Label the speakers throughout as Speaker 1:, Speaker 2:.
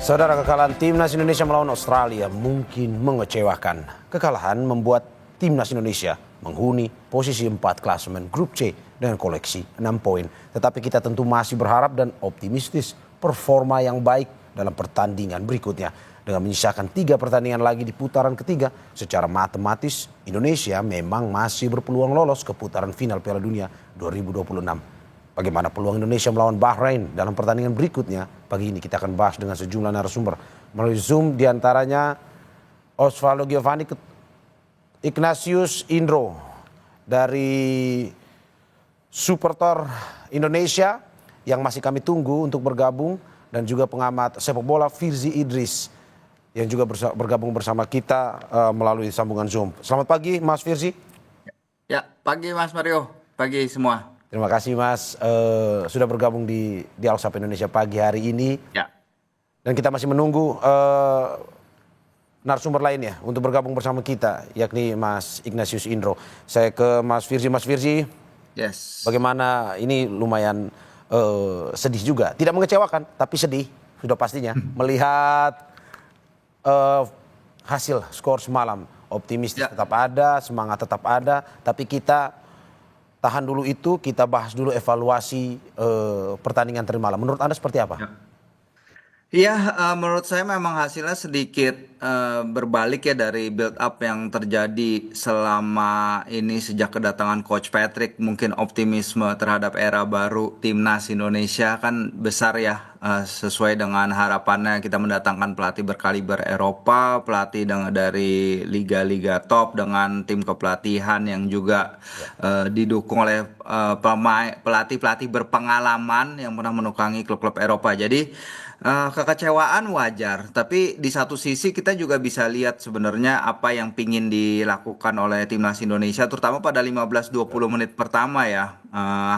Speaker 1: Saudara, kekalahan Timnas Indonesia melawan Australia mungkin mengecewakan. Kekalahan membuat Timnas Indonesia menghuni posisi 4 klasemen grup C dengan koleksi 6 poin. Tetapi kita tentu masih berharap dan optimistis performa yang baik dalam pertandingan berikutnya. Dengan menyisakan 3 pertandingan lagi di putaran ketiga, secara matematis Indonesia memang masih berpeluang lolos ke putaran final Piala Dunia 2026. Bagaimana peluang Indonesia melawan Bahrain dalam pertandingan berikutnya? Pagi ini kita akan bahas dengan sejumlah narasumber melalui Zoom, diantaranya Osvaldo Giovanni, Ignatius Indro dari supporter Indonesia yang masih kami tunggu untuk bergabung, dan juga pengamat sepak bola Firzi Idris yang juga bergabung bersama kita melalui sambungan Zoom. Selamat pagi Mas Firzi.
Speaker 2: Ya, pagi Mas Mario, pagi semua.
Speaker 1: Terima kasih Mas sudah bergabung di Alsap Indonesia pagi hari ini.
Speaker 2: Ya.
Speaker 1: Dan kita masih menunggu narasumber lainnya untuk bergabung bersama kita, yakni Mas Ignatius Indro. Saya ke Mas Firzi. Mas Firzi,
Speaker 2: Yes.
Speaker 1: bagaimana ini lumayan sedih juga. Tidak mengecewakan, tapi sedih sudah pastinya melihat hasil skor semalam. Optimistis tetap ada, semangat tetap ada, tapi kita tahan dulu itu, kita bahas dulu evaluasi pertandingan tadi malam. Menurut Anda seperti apa?
Speaker 2: Iya, menurut saya memang hasilnya sedikit berbalik ya dari build up yang terjadi selama ini sejak kedatangan Coach Patrick. Mungkin optimisme terhadap era baru Timnas Indonesia kan besar ya, sesuai dengan harapannya kita mendatangkan pelatih berkaliber Eropa, pelatih dari liga-liga top dengan tim kepelatihan yang juga didukung oleh pelatih-pelatih berpengalaman yang pernah menukangi klub-klub Eropa. Jadi kekecewaan wajar, tapi di satu sisi kita juga bisa lihat sebenarnya apa yang pingin dilakukan oleh Timnas Indonesia, terutama pada 15-20 menit pertama ya.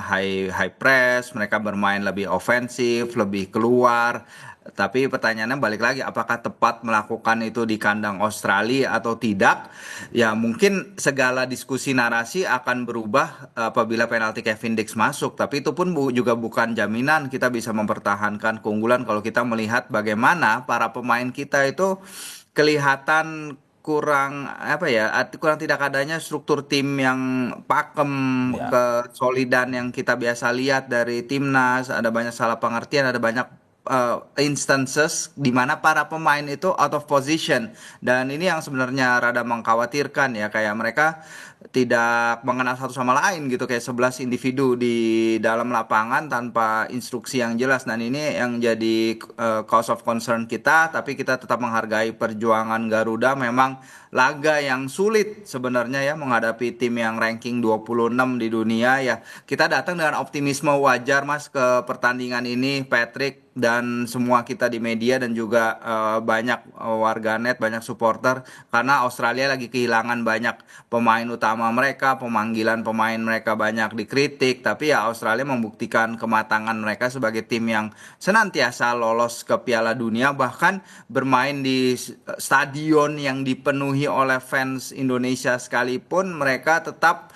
Speaker 2: High press, mereka bermain lebih ofensif, lebih keluar. Tapi pertanyaannya balik lagi, apakah tepat melakukan itu di kandang Australia atau tidak? Ya mungkin segala diskusi narasi akan berubah apabila penalti Kevin Dix masuk. Tapi itu pun juga bukan jaminan kita bisa mempertahankan keunggulan kalau kita melihat bagaimana para pemain kita itu kelihatan kurang kurang tidak adanya struktur tim yang pakem, kesolidan yang kita biasa lihat dari timnas. Ada banyak salah pengertian, ada banyak instances di mana para pemain itu out of position, dan ini yang sebenarnya rada mengkhawatirkan ya, kayak mereka tidak mengenal satu sama lain gitu, kayak 11 individu di dalam lapangan tanpa instruksi yang jelas, dan ini yang jadi cause of concern kita. Tapi kita tetap menghargai perjuangan Garuda. Memang laga yang sulit sebenarnya ya menghadapi tim yang ranking 26 di dunia ya. Kita datang dengan optimisme wajar Mas ke pertandingan ini, Patrick dan semua kita di media dan juga banyak warganet, banyak supporter, karena Australia lagi kehilangan banyak pemain utama mereka, pemanggilan pemain mereka banyak dikritik, tapi ya Australia membuktikan kematangan mereka sebagai tim yang senantiasa lolos ke Piala Dunia, bahkan bermain di stadion yang dipenuhi oleh fans Indonesia sekalipun mereka tetap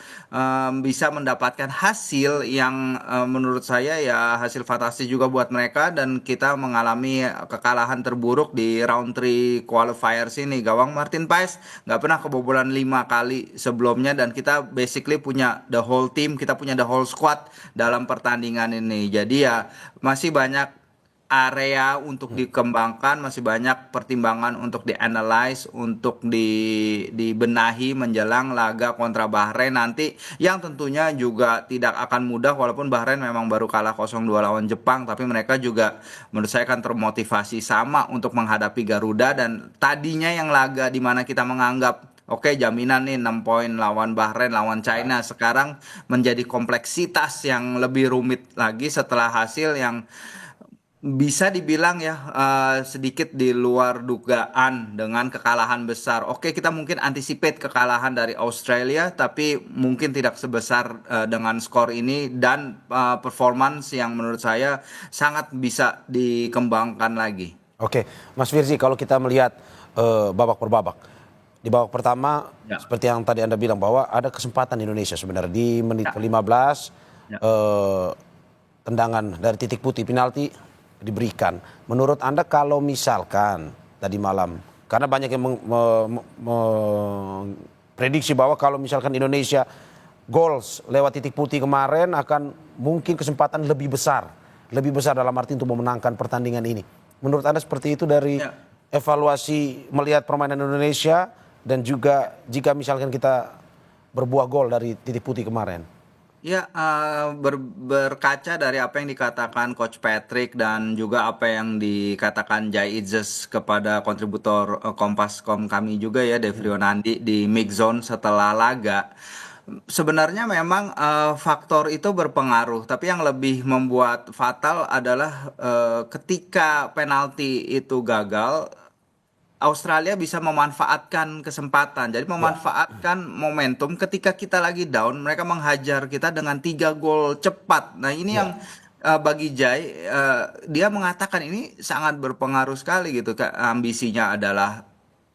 Speaker 2: bisa mendapatkan hasil yang menurut saya ya hasil fantastis juga buat mereka, dan kita mengalami kekalahan terburuk di round 3 qualifiers ini. Gawang Martin Paes nggak pernah kebobolan 5 kali sebelumnya, dan kita basically punya the whole team, kita punya the whole squad dalam pertandingan ini. Jadi ya masih banyak area untuk dikembangkan, masih banyak pertimbangan untuk dianalyze, untuk dibenahi menjelang laga kontra Bahrain nanti, yang tentunya juga tidak akan mudah walaupun Bahrain memang baru kalah 0-2 lawan Jepang, tapi mereka juga menurut saya akan termotivasi sama untuk menghadapi Garuda. Dan tadinya yang laga di mana kita menganggap oke, jaminan nih 6 poin lawan Bahrain, lawan China, sekarang menjadi kompleksitas yang lebih rumit lagi setelah hasil yang bisa dibilang ya sedikit di luar dugaan dengan kekalahan besar. Oke, kita mungkin anticipate kekalahan dari Australia, tapi mungkin tidak sebesar dengan skor ini, dan performance yang menurut saya sangat bisa dikembangkan lagi.
Speaker 1: Oke, Mas Firzi, kalau kita melihat babak per babak, di babak pertama seperti yang tadi Anda bilang bahwa ada kesempatan Indonesia sebenarnya di menit ke-15, tendangan dari titik putih penalti diberikan. Menurut Anda kalau misalkan tadi malam, karena banyak yang memprediksi bahwa kalau misalkan Indonesia goals lewat titik putih kemarin akan mungkin kesempatan lebih besar dalam arti untuk memenangkan pertandingan ini. Menurut Anda seperti itu dari
Speaker 2: Ya.
Speaker 1: evaluasi melihat permainan Indonesia dan juga jika misalkan kita berbuah gol dari titik putih kemarin?
Speaker 2: Ya, berkaca dari apa yang dikatakan Coach Patrick dan juga apa yang dikatakan Jai Itzes kepada kontributor Kompas.com kami juga ya, Devrio Nandi di Mix Zone setelah laga. Sebenarnya memang faktor itu berpengaruh, tapi yang lebih membuat fatal adalah ketika penalti itu gagal, Australia bisa memanfaatkan kesempatan. Jadi memanfaatkan momentum ketika kita lagi down, mereka menghajar kita dengan 3 gol cepat. Nah, ini yang bagi Jai, dia mengatakan ini sangat berpengaruh sekali gitu. Ambisinya adalah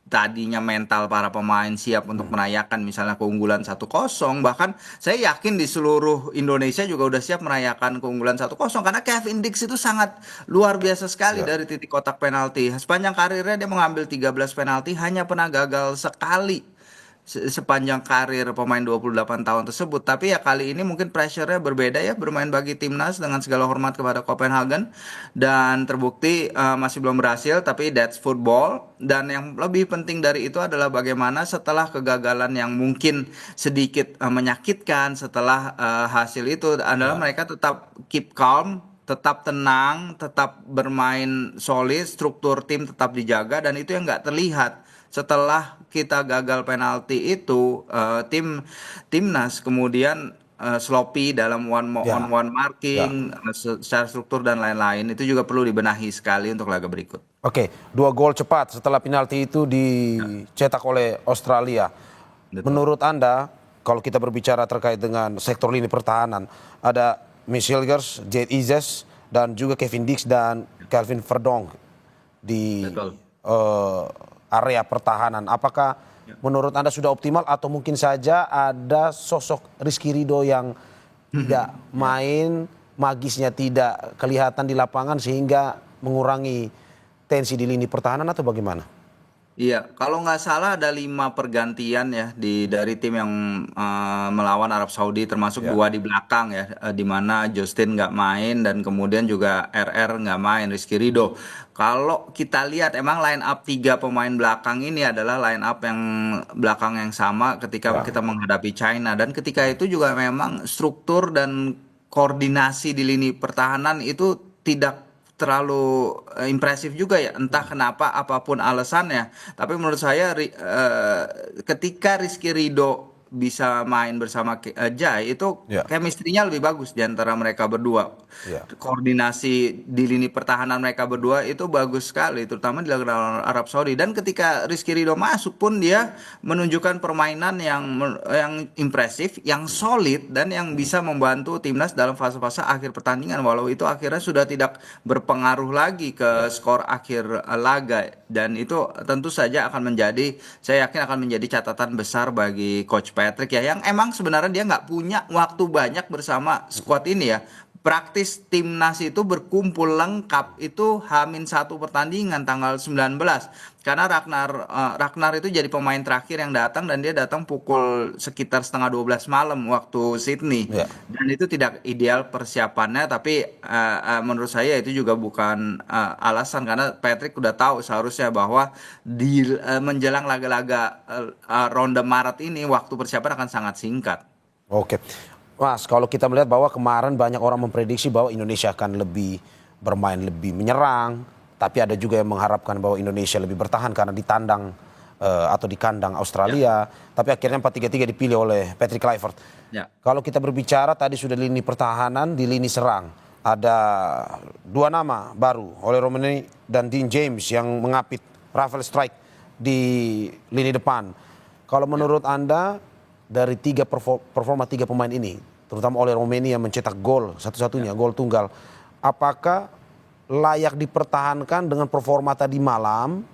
Speaker 2: tadinya mental para pemain siap untuk merayakan misalnya keunggulan 1-0, bahkan saya yakin di seluruh Indonesia juga udah siap merayakan keunggulan 1-0 karena Kevin Dix itu sangat luar biasa sekali dari titik kotak penalti. Sepanjang karirnya dia mengambil 13 penalti, hanya pernah gagal sekali sepanjang karir pemain 28 tahun tersebut. Tapi ya kali ini mungkin pressure-nya berbeda ya, bermain bagi timnas dengan segala hormat kepada Copenhagen, dan terbukti masih belum berhasil, tapi that's football. Dan yang lebih penting dari itu adalah bagaimana setelah kegagalan yang mungkin sedikit menyakitkan setelah hasil itu adalah mereka tetap keep calm, tetap tenang, tetap bermain solid, struktur tim tetap dijaga, dan itu yang nggak terlihat. Setelah kita gagal penalti itu, timnas kemudian sloppy dalam on one marking, secara struktur dan lain-lain. Itu juga perlu dibenahi sekali untuk laga berikut.
Speaker 1: Oke, 2 gol cepat setelah penalti itu dicetak oleh Australia.
Speaker 2: Betul.
Speaker 1: Menurut Anda, kalau kita berbicara terkait dengan sektor lini pertahanan, ada Mitch Hilgers, Jade Itzes, dan juga Kevin Dix dan Kelvin Verdonk di
Speaker 2: Betul.
Speaker 1: area pertahanan. Apakah menurut Anda sudah optimal atau mungkin saja ada sosok Rizky Ridho yang tidak main, magisnya tidak kelihatan di lapangan sehingga mengurangi tensi di lini pertahanan atau bagaimana?
Speaker 2: Iya, kalau nggak salah ada 5 pergantian ya dari tim yang melawan Arab Saudi, termasuk 2 di belakang ya, di mana Justin nggak main dan kemudian juga RR nggak main, Rizky Ridho. Kalau kita lihat emang line up 3 pemain belakang ini adalah line up yang belakang yang sama ketika kita menghadapi China, dan ketika itu juga memang struktur dan koordinasi di lini pertahanan itu tidak terlalu impresif juga ya, entah kenapa, apapun alasannya. Tapi menurut saya ketika Rizky Ridho bisa main bersama Jai, itu chemistry-nya lebih bagus di antara mereka berdua. Koordinasi di lini pertahanan mereka berdua itu bagus sekali, terutama di laga Arab Saudi. Dan ketika Rizky Ridho masuk pun dia menunjukkan permainan yang impresif, yang solid, dan yang bisa membantu timnas dalam fase-fase akhir pertandingan, walau itu akhirnya sudah tidak berpengaruh lagi ke skor akhir laga. Dan itu tentu saja akan menjadi, saya yakin akan menjadi catatan besar bagi Coach Patrick ya, yang emang sebenarnya dia nggak punya waktu banyak bersama skuad ini ya. Praktis timnas itu berkumpul lengkap itu H-1 pertandingan tanggal 19. Karena Ragnar itu jadi pemain terakhir yang datang, dan dia datang pukul sekitar setengah 12 malam waktu Sydney. Dan itu tidak ideal persiapannya, tapi menurut saya itu juga bukan alasan, karena Patrick udah tahu seharusnya bahwa di menjelang laga-laga ronde Maret ini waktu persiapan akan sangat singkat.
Speaker 1: Oke. Mas, kalau kita melihat bahwa kemarin banyak orang memprediksi bahwa Indonesia akan bermain lebih menyerang, tapi ada juga yang mengharapkan bahwa Indonesia lebih bertahan karena ditandang atau di kandang Australia. Tapi akhirnya 4-3-3 dipilih oleh Patrick Kluivert. Kalau kita berbicara tadi sudah lini pertahanan, di lini serang ada 2 nama baru, Oleh Romeni dan Dean James yang mengapit Rafael Strijk di lini depan. Kalau menurut Anda dari performa 3 pemain ini, terutama Oleh Romeni yang mencetak gol satu-satunya, gol tunggal, apakah layak dipertahankan dengan performa tadi malam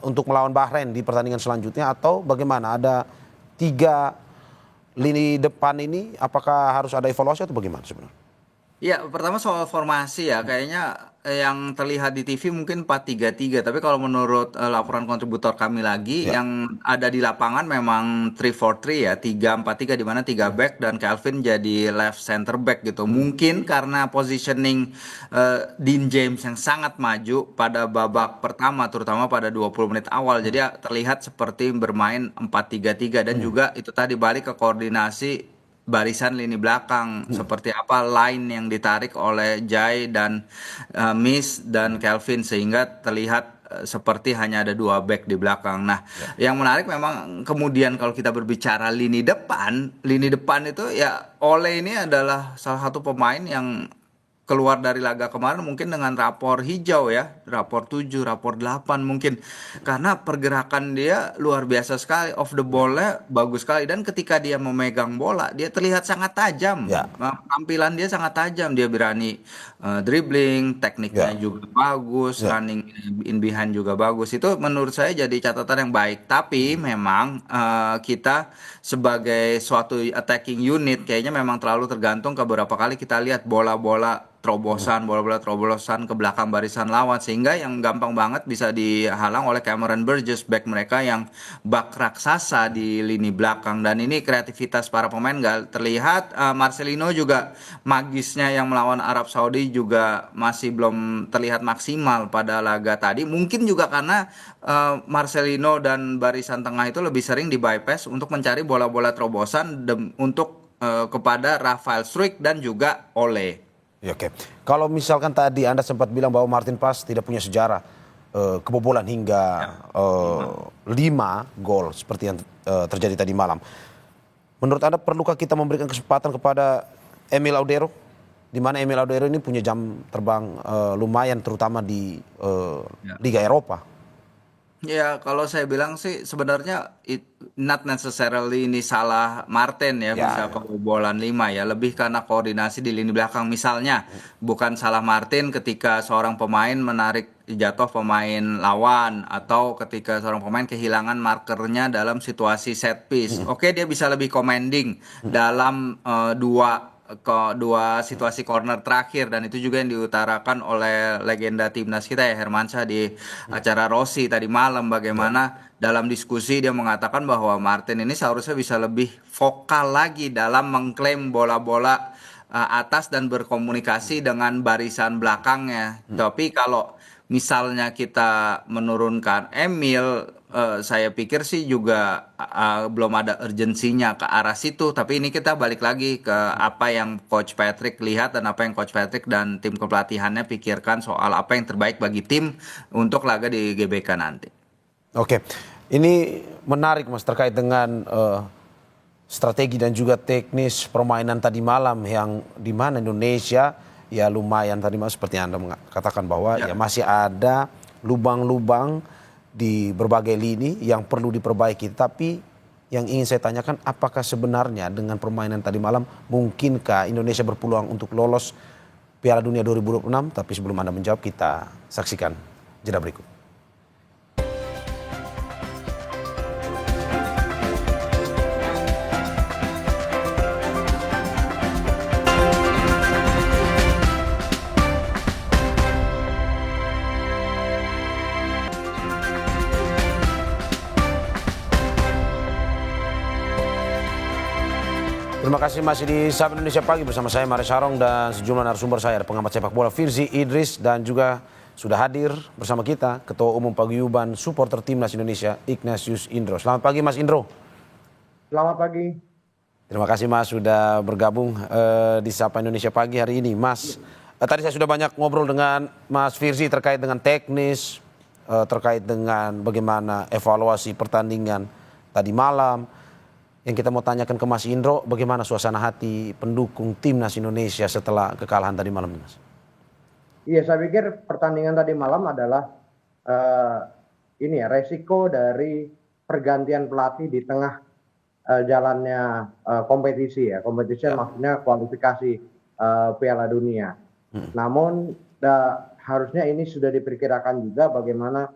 Speaker 1: untuk melawan Bahrain di pertandingan selanjutnya, atau bagaimana? Ada 3 lini depan ini, apakah harus ada evaluasi atau bagaimana sebenarnya?
Speaker 2: Ya, pertama soal formasi ya, kayaknya yang terlihat di TV mungkin 4-3-3, tapi kalau menurut laporan kontributor kami lagi
Speaker 1: Ya.
Speaker 2: yang ada di lapangan memang 3-4-3 ya, 3-4-3 di mana 3 back dan Calvin jadi left center back gitu. Mungkin karena positioning Dean James yang sangat maju pada babak pertama terutama pada 20 menit awal. Jadi terlihat seperti bermain 4-3-3 dan juga itu tadi balik ke koordinasi barisan lini belakang seperti apa line yang ditarik oleh Jai dan Miss dan Kelvin sehingga terlihat seperti hanya ada 2 back di belakang. Nah, yang menarik memang kemudian kalau kita berbicara lini depan itu ya Ole ini adalah salah satu pemain yang keluar dari laga kemarin mungkin dengan rapor hijau ya, rapor 7, rapor 8 mungkin karena pergerakan dia luar biasa sekali, off the ball-nya bagus sekali dan ketika dia memegang bola dia terlihat sangat tajam.
Speaker 1: Ya.
Speaker 2: Tampilan dia sangat tajam, dia berani dribbling, tekniknya
Speaker 1: Ya.
Speaker 2: juga bagus,
Speaker 1: Ya.
Speaker 2: running in behind juga bagus. Itu menurut saya jadi catatan yang baik. Tapi memang kita sebagai suatu attacking unit kayaknya memang terlalu tergantung ke beberapa kali kita lihat bola-bola terobosan ke belakang barisan lawan sehingga yang gampang banget bisa dihalang oleh Cameron Burgess back mereka yang bak raksasa di lini belakang dan ini kreativitas para pemain nggak terlihat. Marcelino juga magisnya yang melawan Arab Saudi juga masih belum terlihat maksimal pada laga tadi mungkin juga karena Marcelino dan barisan tengah itu lebih sering di bypass untuk mencari bola-bola terobosan untuk kepada Rafael Struijk dan juga Ole.
Speaker 1: Ya, oke. Kalau misalkan tadi Anda sempat bilang bahwa Martin Paes tidak punya sejarah kebobolan hingga 5 gol seperti yang terjadi tadi malam. Menurut Anda perlukah kita memberikan kesempatan kepada Emil Audero? Di mana Emil Audero ini punya jam terbang lumayan terutama di Liga Eropa.
Speaker 2: Ya, kalau saya bilang sih sebenarnya not necessarily ini salah Martin ya, bisa kebobolan 5 ya, lebih karena koordinasi di lini belakang misalnya. Bukan salah Martin ketika seorang pemain menarik jatuh pemain lawan atau ketika seorang pemain kehilangan markernya dalam situasi set piece. Oke, dia bisa lebih commanding dalam dua situasi corner terakhir dan itu juga yang diutarakan oleh legenda timnas kita ya Hermansyah di acara Rossi tadi malam bagaimana dalam diskusi dia mengatakan bahwa Martin ini seharusnya bisa lebih vokal lagi dalam mengklaim bola-bola atas dan berkomunikasi dengan barisan belakangnya. Tapi kalau misalnya kita menurunkan Emil, saya pikir sih juga belum ada urgensinya ke arah situ. Tapi ini kita balik lagi ke apa yang Coach Patrick lihat dan apa yang Coach Patrick dan tim kepelatihannya pikirkan soal apa yang terbaik bagi tim untuk laga di GBK nanti.
Speaker 1: Oke, ini menarik Mas terkait dengan strategi dan juga teknis permainan tadi malam yang di mana Indonesia ya lumayan tadi Mas seperti Anda mengatakan bahwa ya masih ada lubang-lubang di berbagai lini yang perlu diperbaiki. Tapi yang ingin saya tanyakan apakah sebenarnya dengan permainan tadi malam mungkinkah Indonesia berpeluang untuk lolos Piala Dunia 2026? Tapi sebelum Anda menjawab kita saksikan jeda berikut. Terima kasih masih di Sapa Indonesia Pagi bersama saya Maris Harong dan sejumlah narasumber saya. Ada pengamat sepak bola Firzi Idris dan juga sudah hadir bersama kita Ketua Umum Paguyuban Supporter Timnas Indonesia Ignatius Indro. Selamat pagi Mas Indro.
Speaker 3: Selamat pagi.
Speaker 1: Terima kasih Mas sudah bergabung di Sapa Indonesia Pagi hari ini. Mas, tadi saya sudah banyak ngobrol dengan Mas Firzi terkait dengan teknis, terkait dengan bagaimana evaluasi pertandingan tadi malam. Yang kita mau tanyakan ke Mas Indro, bagaimana suasana hati pendukung Timnas Indonesia setelah kekalahan tadi malam, Mas?
Speaker 3: Iya, saya pikir pertandingan tadi malam adalah resiko dari pergantian pelatih di tengah jalannya kompetisi ya. Kompetisi maksudnya kualifikasi Piala Dunia. Namun harusnya ini sudah diperkirakan juga bagaimana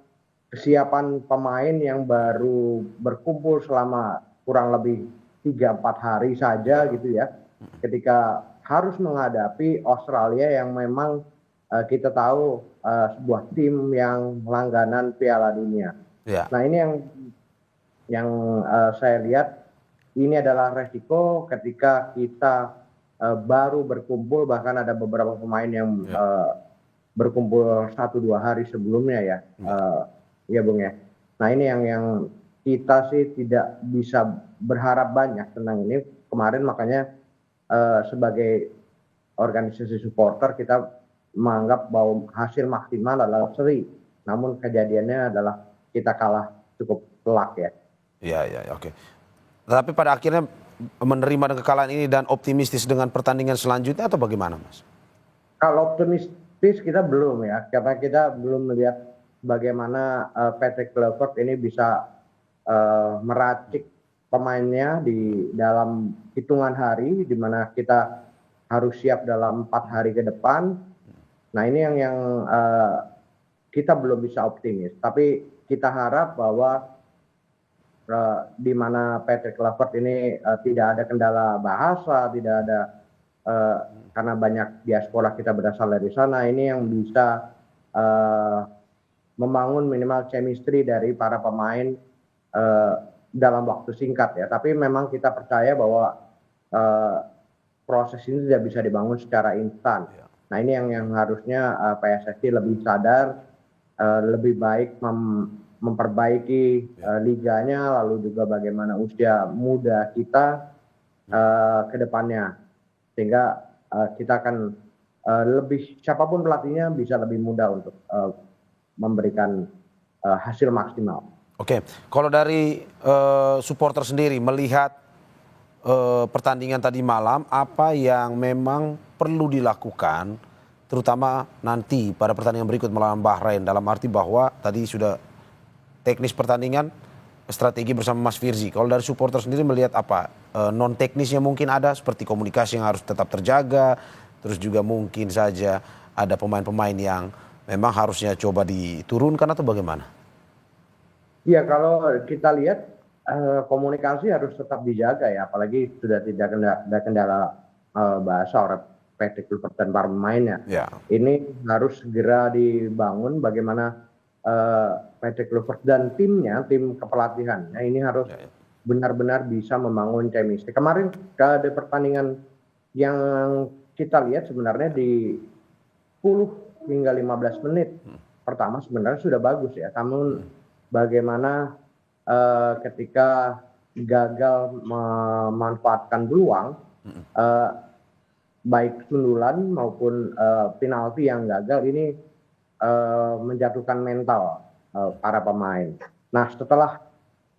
Speaker 3: kesiapan pemain yang baru berkumpul selama kurang lebih 3-4 hari saja gitu ya, ketika harus menghadapi Australia yang memang kita tahu sebuah tim yang langganan Piala Dunia.
Speaker 1: Ya,
Speaker 3: Nah ini yang saya lihat ini adalah resiko ketika kita baru berkumpul, bahkan ada beberapa pemain yang
Speaker 1: ya,
Speaker 3: berkumpul 1-2 hari sebelumnya ya, ya Bung ya. Nah ini yang kita sih tidak bisa berharap banyak tentang ini. Kemarin makanya sebagai organisasi supporter kita menganggap bahwa hasil maksimal adalah seri. Namun kejadiannya adalah kita kalah cukup telak ya.
Speaker 1: ya, oke. Tapi pada akhirnya menerima kekalahan ini dan optimistis dengan pertandingan selanjutnya atau bagaimana, Mas?
Speaker 3: Kalau optimistis kita belum ya, karena kita belum melihat bagaimana Patrick Kluivert ini bisa meracik pemainnya di dalam hitungan hari, di mana kita harus siap dalam 4 hari ke depan. Nah ini yang kita belum bisa optimis, tapi kita harap bahwa di mana Patrick Kluivert ini tidak ada kendala bahasa, tidak ada karena banyak diaspora kita berasal dari sana, ini yang bisa membangun minimal chemistry dari para pemain dalam waktu singkat ya. Tapi memang kita percaya bahwa proses ini tidak bisa dibangun secara instan. Nah ini yang harusnya PSSI lebih sadar, lebih baik memperbaiki liganya, lalu juga bagaimana usia muda kita ke depannya, sehingga kita akan siapapun pelatihnya bisa lebih mudah untuk memberikan hasil maksimal.
Speaker 1: Oke, kalau dari supporter sendiri melihat pertandingan tadi malam, apa yang memang perlu dilakukan, terutama nanti pada pertandingan berikut melawan Bahrain, dalam arti bahwa tadi sudah teknis pertandingan, strategi bersama Mas Firzi. Kalau dari supporter sendiri melihat apa? Non teknisnya mungkin ada, seperti komunikasi yang harus tetap terjaga, terus juga mungkin saja ada pemain-pemain yang memang harusnya coba diturunkan atau bagaimana?
Speaker 3: Iya, kalau kita lihat komunikasi harus tetap dijaga ya, apalagi sudah tidak ada kendala bahasa oleh Patrick Kluivert dan para pemainnya.
Speaker 1: Ya,
Speaker 3: Ini harus segera dibangun bagaimana Patrick Kluivert dan timnya, tim kepelatihannya ini harus benar-benar bisa membangun chemistry. Kemarin di pertandingan yang kita lihat sebenarnya di 10 hingga 15 menit pertama sebenarnya sudah bagus ya. Namun bagaimana ketika gagal memanfaatkan peluang, baik sundulan maupun penalti yang gagal ini menjatuhkan mental para pemain. Nah setelah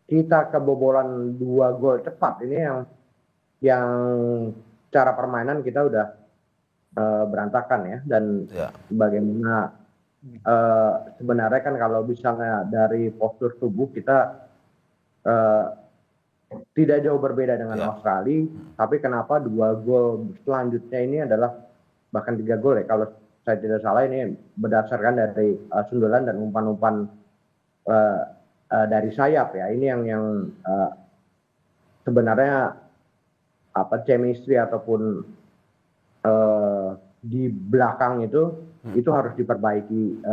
Speaker 3: kita kebobolan 2 gol cepat ini yang cara permainan kita udah berantakan ya, dan bagaimana sebenarnya kan kalau misalnya dari postur tubuh kita tidak jauh berbeda dengan Australia, tapi kenapa 2 gol selanjutnya ini adalah bahkan 3 gol ya kalau saya tidak salah ini berdasarkan dari sundulan dan umpan-umpan dari sayap ya. Ini yang sebenarnya chemistry ataupun di belakang itu harus diperbaiki,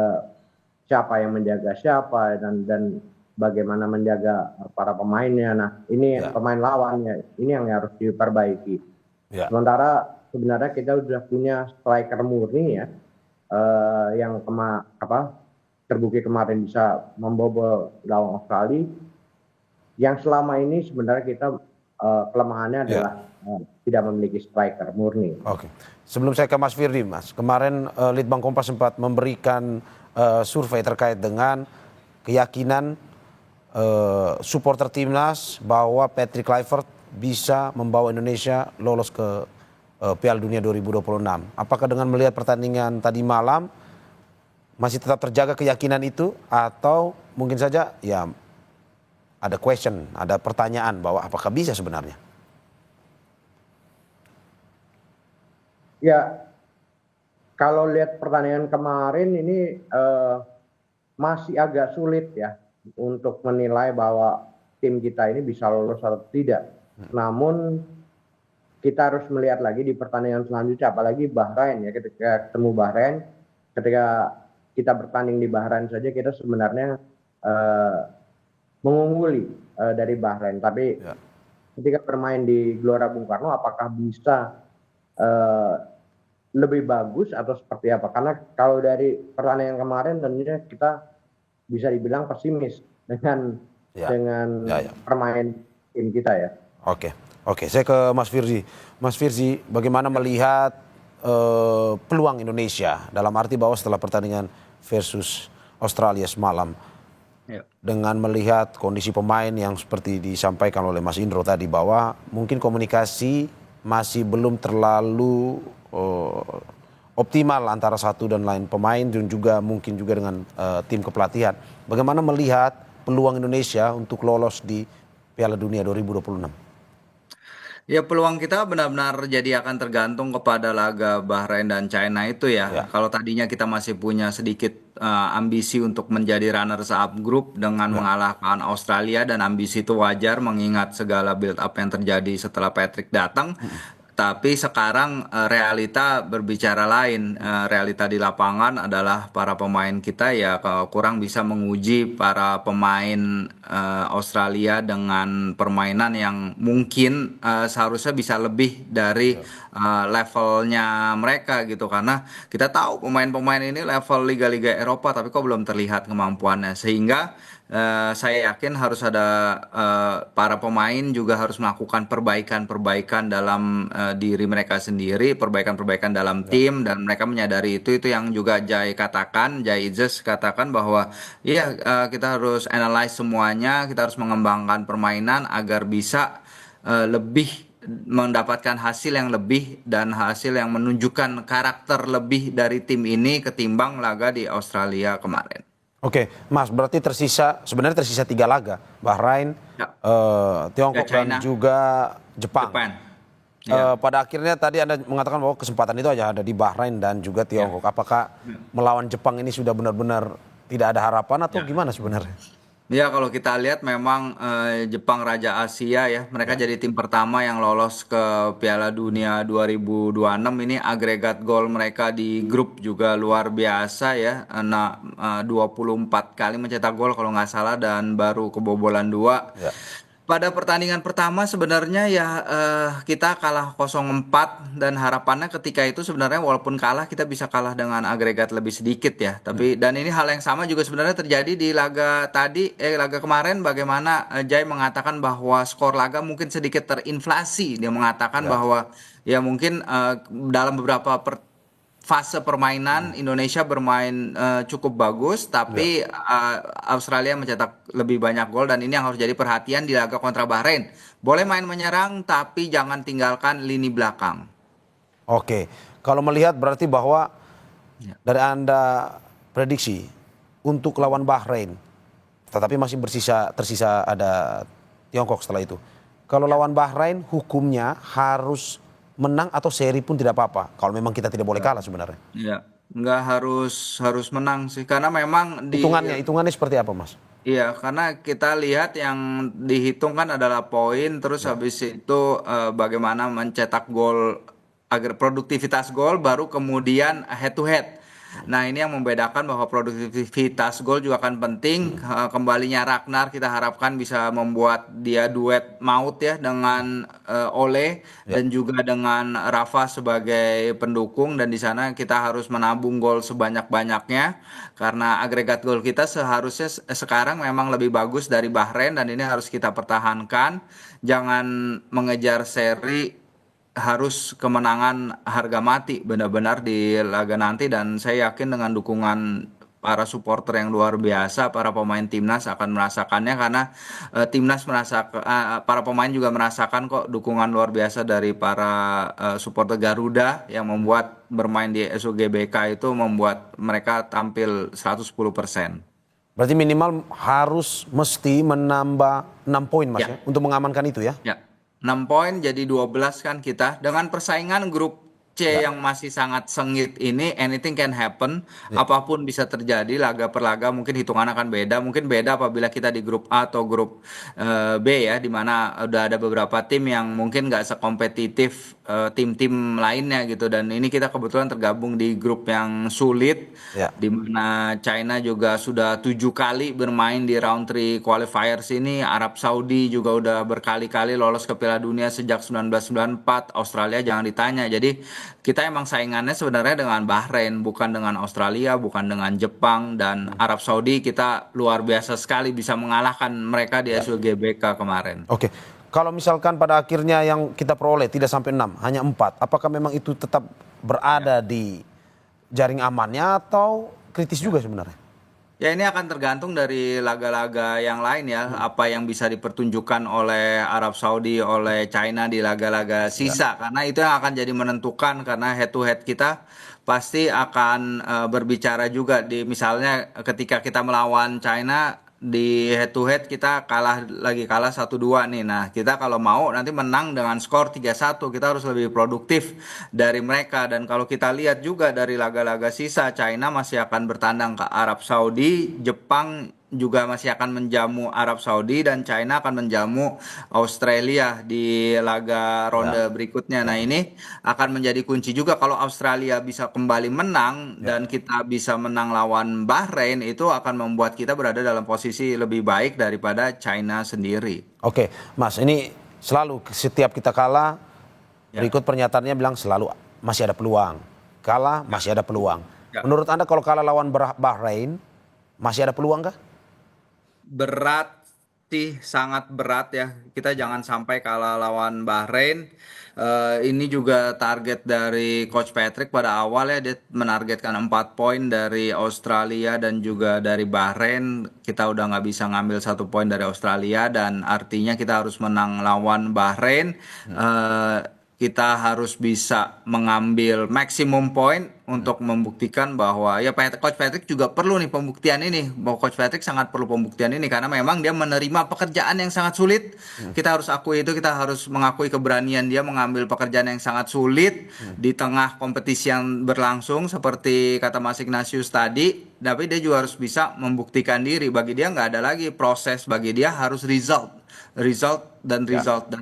Speaker 3: siapa yang menjaga siapa dan bagaimana menjaga para pemainnya. Nah ini pemain lawannya ini yang harus diperbaiki. Sementara sebenarnya kita sudah punya striker murni ya, yang terbukti kemarin bisa membobol gawang Australia. Yang selama ini sebenarnya kita kelemahannya adalah tidak memiliki striker murni.
Speaker 1: Oke. Sebelum saya ke Mas Firdi, Mas, kemarin Litbang Kompas sempat memberikan survei terkait dengan keyakinan supporter timnas bahwa Patrick Kluivert bisa membawa Indonesia lolos ke Piala Dunia 2026. Apakah dengan melihat pertandingan tadi malam masih tetap terjaga keyakinan itu, atau mungkin saja ya ada question, ada pertanyaan bahwa apakah bisa sebenarnya?
Speaker 3: Ya, kalau lihat pertandingan kemarin ini masih agak sulit ya untuk menilai bahwa tim kita ini bisa lolos atau tidak. Namun kita harus melihat lagi di pertandingan selanjutnya, apalagi Bahrain ya, ketika ketemu Bahrain ketika kita bertanding di Bahrain saja kita sebenarnya mengungguli dari Bahrain. Tapi
Speaker 1: Ya.
Speaker 3: ketika bermain di Gelora Bung Karno, apakah bisa lebih bagus atau seperti apa? Karena kalau dari pertandingan kemarin tentunya kita bisa dibilang pesimis dengan
Speaker 1: Ya. Ya.
Speaker 3: permain tim kita ya.
Speaker 1: Oke, saya ke Mas Firzi. Mas Firzi, bagaimana melihat peluang Indonesia dalam arti bahwa setelah pertandingan versus Australia semalam,
Speaker 2: Ya.
Speaker 1: dengan melihat kondisi pemain yang seperti disampaikan oleh Mas Indro tadi bahwa mungkin komunikasi masih belum terlalu optimal antara satu dan lain pemain dan juga mungkin juga dengan tim kepelatihan. Bagaimana melihat peluang Indonesia untuk lolos di Piala Dunia 2026?
Speaker 2: Ya peluang kita benar-benar jadi akan tergantung kepada laga Bahrain dan China itu ya.
Speaker 1: Ya.
Speaker 2: Kalau tadinya kita masih punya sedikit ambisi untuk menjadi runners up group dengan mengalahkan Australia, dan ambisi itu wajar mengingat segala build up yang terjadi setelah Patrick datang. Tapi sekarang realita berbicara lain. Realita di lapangan adalah para pemain kita ya kurang bisa menguji para pemain Australia dengan permainan yang mungkin seharusnya bisa lebih dari levelnya mereka gitu. Karena kita tahu pemain-pemain ini level liga-liga Eropa tapi kok belum terlihat kemampuannya. Sehingga saya yakin harus ada para pemain juga harus melakukan perbaikan-perbaikan dalam diri mereka sendiri, perbaikan-perbaikan dalam tim, dan mereka menyadari itu yang juga Jai Ijes katakan bahwa iya kita harus analyze semuanya, kita harus mengembangkan permainan agar bisa lebih mendapatkan hasil yang lebih dan hasil yang menunjukkan karakter lebih dari tim ini ketimbang laga di Australia kemarin.
Speaker 1: Oke, Mas, berarti sebenarnya tersisa 3 laga, Bahrain,
Speaker 2: Ya.
Speaker 1: Tiongkok
Speaker 2: Ya, China.
Speaker 1: dan juga Jepang.
Speaker 2: Jepang. Ya.
Speaker 1: Pada akhirnya tadi Anda mengatakan bahwa kesempatan itu aja ada di Bahrain dan juga Tiongkok. Apakah melawan Jepang ini sudah benar-benar tidak ada harapan atau gimana sebenarnya?
Speaker 2: Ya kalau kita lihat memang Jepang Raja Asia ya, mereka jadi tim pertama yang lolos ke Piala Dunia 2026. Ini agregat gol mereka di grup juga luar biasa ya, 24 kali mencetak gol kalau nggak salah dan baru kebobolan 2.
Speaker 1: Ya.
Speaker 2: Pada pertandingan pertama sebenarnya ya kita kalah 0-4, dan harapannya ketika itu sebenarnya walaupun kalah kita bisa kalah dengan agregat lebih sedikit ya. Tapi dan ini hal yang sama juga sebenarnya terjadi di laga laga kemarin, bagaimana Jai mengatakan bahwa skor laga mungkin sedikit terinflasi. Dia mengatakan bahwa ya mungkin dalam beberapa fase permainan Indonesia bermain cukup bagus, tapi Australia mencetak lebih banyak gol, dan ini yang harus jadi perhatian di laga kontra Bahrain. Boleh main menyerang tapi jangan tinggalkan lini belakang.
Speaker 1: Oke, kalau melihat berarti bahwa dari Anda prediksi untuk lawan Bahrain, tetapi masih tersisa ada Tiongkok setelah itu. Kalau lawan Bahrain hukumnya harus menang atau seri pun tidak apa-apa. Kalau memang kita tidak boleh kalah sebenarnya.
Speaker 2: Ya, nggak harus menang sih, karena memang
Speaker 1: Hitungannya seperti apa, Mas?
Speaker 2: Iya, karena kita lihat yang dihitung kan adalah poin, terus habis itu bagaimana mencetak gol agar produktivitas gol, baru kemudian head to head. Nah ini yang membedakan bahwa produktivitas gol juga akan penting. Kembalinya Ragnar kita harapkan bisa membuat dia duet maut ya dengan Ole dan juga dengan Rafa sebagai pendukung, dan di sana kita harus menabung gol sebanyak-banyaknya karena agregat gol kita seharusnya sekarang memang lebih bagus dari Bahrain, dan ini harus kita pertahankan. Jangan mengejar seri, harus kemenangan harga mati benar-benar di laga nanti, dan saya yakin dengan dukungan para supporter yang luar biasa, para pemain timnas akan merasakannya, karena timnas para pemain juga merasakan kok dukungan luar biasa dari para supporter Garuda yang membuat bermain di SUGBK itu membuat mereka tampil 110%.
Speaker 1: Berarti minimal mesti menambah 6 poin, Mas, ya, untuk mengamankan itu ya?
Speaker 2: Ya. 6 poin jadi 12 kan kita. Dengan persaingan grup C yang masih sangat sengit ini, anything can happen, apapun bisa terjadi laga per laga, mungkin hitungan akan beda, mungkin beda apabila kita di grup A atau grup B ya, di mana udah ada beberapa tim yang mungkin nggak sekompetitif tim-tim lainnya gitu, dan ini kita kebetulan tergabung di grup yang sulit,
Speaker 1: Ya.
Speaker 2: di mana China juga sudah 7 kali bermain di round 3 qualifiers ini, Arab Saudi juga udah berkali-kali lolos ke Piala Dunia sejak 1994, Australia jangan ditanya. Jadi kita emang saingannya sebenarnya dengan Bahrain, bukan dengan Australia, bukan dengan Jepang dan Arab Saudi. Kita luar biasa sekali bisa mengalahkan mereka di SUGBK kemarin.
Speaker 1: Oke. Kalau misalkan pada akhirnya yang kita peroleh tidak sampai 6, hanya 4, apakah memang itu tetap berada di jaring amannya atau kritis juga sebenarnya?
Speaker 2: Ya ini akan tergantung dari laga-laga yang lain ya, apa yang bisa dipertunjukkan oleh Arab Saudi, oleh China di laga-laga sisa, karena itu yang akan jadi menentukan, karena head to head kita pasti akan berbicara juga di misalnya ketika kita melawan China di head to head kita kalah 1-2 nih. Nah, kita kalau mau nanti menang dengan skor 3-1, kita harus lebih produktif dari mereka. Dan kalau kita lihat juga dari laga-laga sisa, China masih akan bertandang ke Arab Saudi, Jepang juga masih akan menjamu Arab Saudi, dan China akan menjamu Australia di laga ronde berikutnya. Nah, ini akan menjadi kunci juga kalau Australia bisa kembali menang dan kita bisa menang lawan Bahrain, itu akan membuat kita berada dalam posisi lebih baik daripada China sendiri.
Speaker 1: Oke, Mas, ini selalu setiap kita kalah, berikut pernyataannya bilang selalu masih ada peluang. Kalah, masih ada peluang. Menurut Anda kalau kalah lawan Bahrain, masih ada peluang kah?
Speaker 2: Berat sih, sangat berat ya. Kita jangan sampai kalah lawan Bahrain. Ini juga target dari Coach Patrick pada awal ya, dia menargetkan 4 poin dari Australia dan juga dari Bahrain. Kita udah nggak bisa ngambil 1 poin dari Australia, dan artinya kita harus menang lawan Bahrain. Kita harus bisa mengambil maksimum poin untuk membuktikan bahwa ya Coach Patrick juga perlu nih pembuktian ini, bahwa Coach Patrick sangat perlu pembuktian ini karena memang dia menerima pekerjaan yang sangat sulit. Kita harus akui itu, kita harus mengakui keberanian dia mengambil pekerjaan yang sangat sulit di tengah kompetisi yang berlangsung seperti kata Mas Ignatius tadi. Tapi dia juga harus bisa membuktikan diri. Bagi dia nggak ada lagi proses, bagi dia harus result dan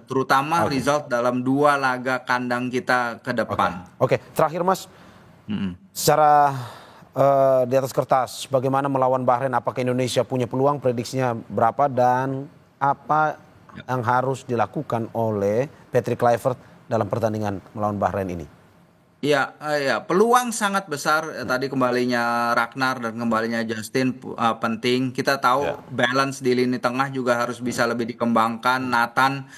Speaker 2: terutama result dalam 2 laga kandang kita ke depan.
Speaker 1: Oke. Terakhir Mas, secara di atas kertas bagaimana melawan Bahrain, apakah Indonesia punya peluang, prediksinya berapa, dan apa yang harus dilakukan oleh Patrick Kluivert dalam pertandingan melawan Bahrain ini?
Speaker 2: Ya, peluang sangat besar. Tadi kembalinya Ragnar dan kembalinya Justin penting. Kita tahu balance di lini tengah juga harus bisa lebih dikembangkan. Nathan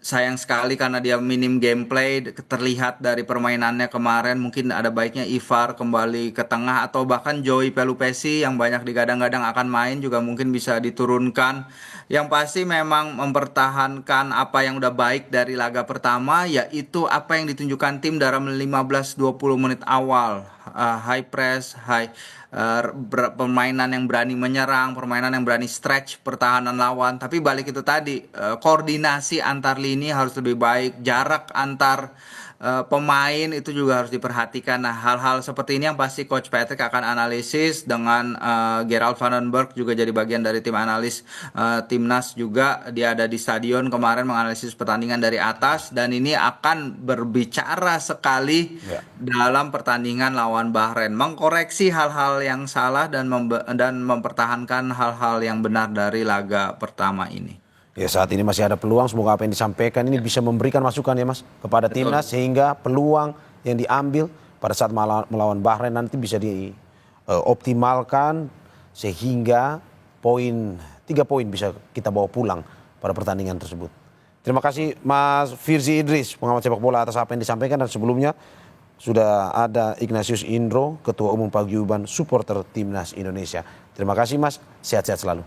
Speaker 2: sayang sekali karena dia minim gameplay, terlihat dari permainannya kemarin. Mungkin ada baiknya Ivar kembali ke tengah, atau bahkan Joey Pelupesi yang banyak digadang-gadang akan main juga mungkin bisa diturunkan. Yang pasti memang mempertahankan apa yang udah baik dari laga pertama, yaitu apa yang ditunjukkan tim dalam 15-20 menit awal. High press, permainan yang berani menyerang, permainan yang berani stretch pertahanan lawan. Tapi balik itu tadi, koordinasi antar lini harus lebih baik, jarak antar pemain itu juga harus diperhatikan. Nah, hal-hal seperti ini yang pasti Coach Patrick akan analisis dengan Gerald Vandenberg juga jadi bagian dari tim analis timnas juga. Dia ada di stadion kemarin menganalisis pertandingan dari atas, dan ini akan berbicara sekali dalam pertandingan lawan Bahrain, mengkoreksi hal-hal yang salah dan mempertahankan hal-hal yang benar dari laga pertama ini.
Speaker 1: Ya, saat ini masih ada peluang, semoga apa yang disampaikan ini bisa memberikan masukan ya Mas kepada timnas, sehingga peluang yang diambil pada saat melawan Bahrain nanti bisa dioptimalkan sehingga 3 poin bisa kita bawa pulang pada pertandingan tersebut. Terima kasih Mas Firzi Idris, pengamat sepak bola, atas apa yang disampaikan, dan sebelumnya sudah ada Ignatius Indro, Ketua Umum Paguyuban Supporter Timnas Indonesia. Terima kasih Mas, sehat-sehat selalu.